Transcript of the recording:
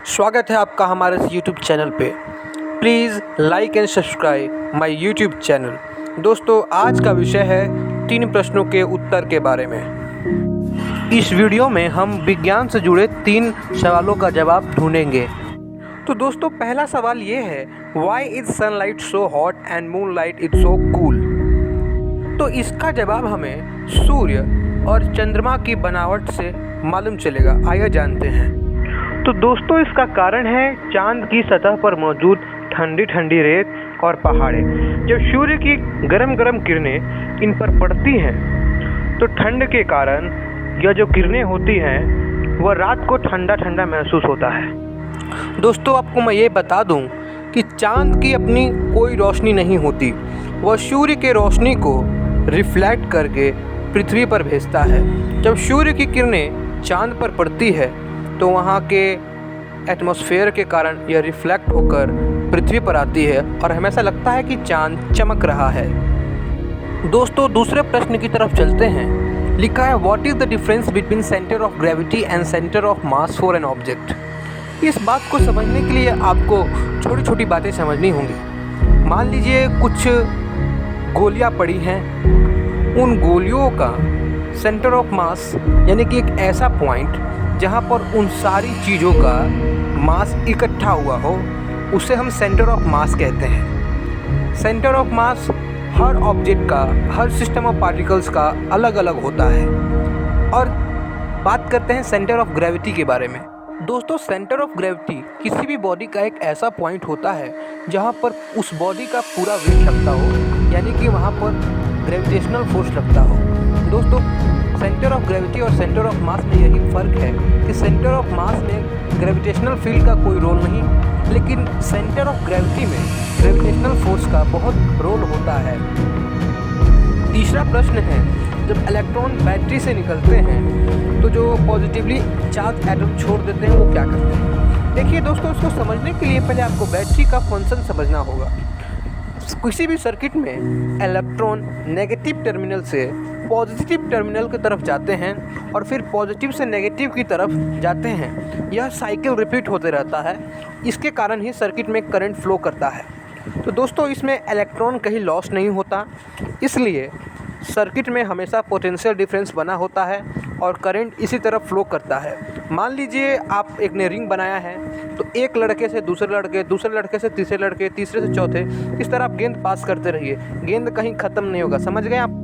स्वागत है आपका हमारे इस यूट्यूब चैनल पे। Please like and subscribe my YouTube channel. दोस्तों, आज का विषय है 3 प्रश्नों के उत्तर के बारे में। इस वीडियो में हम विज्ञान से जुड़े 3 सवालों का जवाब ढूंढेंगे। तो दोस्तों, पहला सवाल ये है, why is sunlight so hot and moonlight is so cool. तो इसका जवाब हमें सूर्य और चंद्रमा की बनावट से मालूम चलेगा। आइए जानते हैं। तो दोस्तों, इसका कारण है चांद की सतह पर मौजूद ठंडी ठंडी रेत और पहाड़ें। जब सूर्य की गरम गरम किरणें इन पर पड़ती हैं तो ठंड के कारण यह जो किरणें होती हैं वह रात को ठंडा ठंडा महसूस होता है। दोस्तों, आपको मैं ये बता दूं कि चांद की अपनी कोई रोशनी नहीं होती, वह सूर्य के रोशनी को रिफ्लेक्ट करके पृथ्वी पर भेजता है। जब सूर्य की किरणें चांद पर पड़ती है तो वहाँ के एटमॉस्फेयर के कारण यह रिफ्लेक्ट होकर पृथ्वी पर आती है और हमेशा लगता है कि चांद चमक रहा है। दोस्तों, दूसरे प्रश्न की तरफ चलते हैं। लिखा है, what is the difference between centre of gravity and centre of mass for an object. इस बात को समझने के लिए आपको छोटी छोटी बातें समझनी होंगी। मान लीजिए कुछ गोलियाँ पड़ी हैं, उन गोलियों का सेंटर ऑफ मास यानी कि एक ऐसा पॉइंट जहाँ पर उन सारी चीज़ों का मास इकट्ठा हुआ हो, उसे हम सेंटर ऑफ मास कहते हैं। Centre of mass her object का, हर सिस्टम ऑफ पार्टिकल्स का अलग अलग होता है। और बात करते हैं सेंटर ऑफ ग्रेविटी के बारे में। दोस्तों, सेंटर ऑफ ग्रेविटी किसी भी बॉडी का एक ऐसा पॉइंट होता है जहाँ पर उस बॉडी का पूरा वेट लगता हो, यानी कि वहाँ पर ग्रेविटेशनल फोर्स लगता हो। दोस्तों, सेंटर ऑफ ग्रेविटी और सेंटर ऑफ मास में यही फ़र्क है कि सेंटर ऑफ मास में ग्रेविटेशनल फील्ड का कोई रोल नहीं, लेकिन सेंटर ऑफ ग्रेविटी में ग्रेविटेशनल फोर्स का बहुत रोल होता है। तीसरा प्रश्न है, जब इलेक्ट्रॉन बैटरी से निकलते हैं तो जो पॉजिटिवली चार्ज एटम छोड़ देते हैं वो क्या करते हैं। देखिए दोस्तों, इसको समझने के लिए पहले आपको बैटरी का फंक्शन समझना होगा। किसी भी सर्किट में इलेक्ट्रॉन नेगेटिव टर्मिनल से पॉजिटिव टर्मिनल की तरफ जाते हैं और फिर पॉजिटिव से नेगेटिव की तरफ जाते हैं। यह साइकिल रिपीट होते रहता है। इसके कारण ही सर्किट में करंट फ्लो करता है। तो दोस्तों, इसमें इलेक्ट्रॉन कहीं लॉस नहीं होता, इसलिए सर्किट में हमेशा पोटेंशियल डिफरेंस बना होता है और करंट इसी तरफ फ्लो करता है। मान लीजिए आप एक ने रिंग बनाया है, तो एक लड़के से दूसरे लड़के, दूसरे लड़के से तीसरे लड़के, तीसरे से चौथे, इस तरह आप गेंद पास करते रहिए, गेंद कहीं ख़त्म नहीं होगा। समझ गए आप।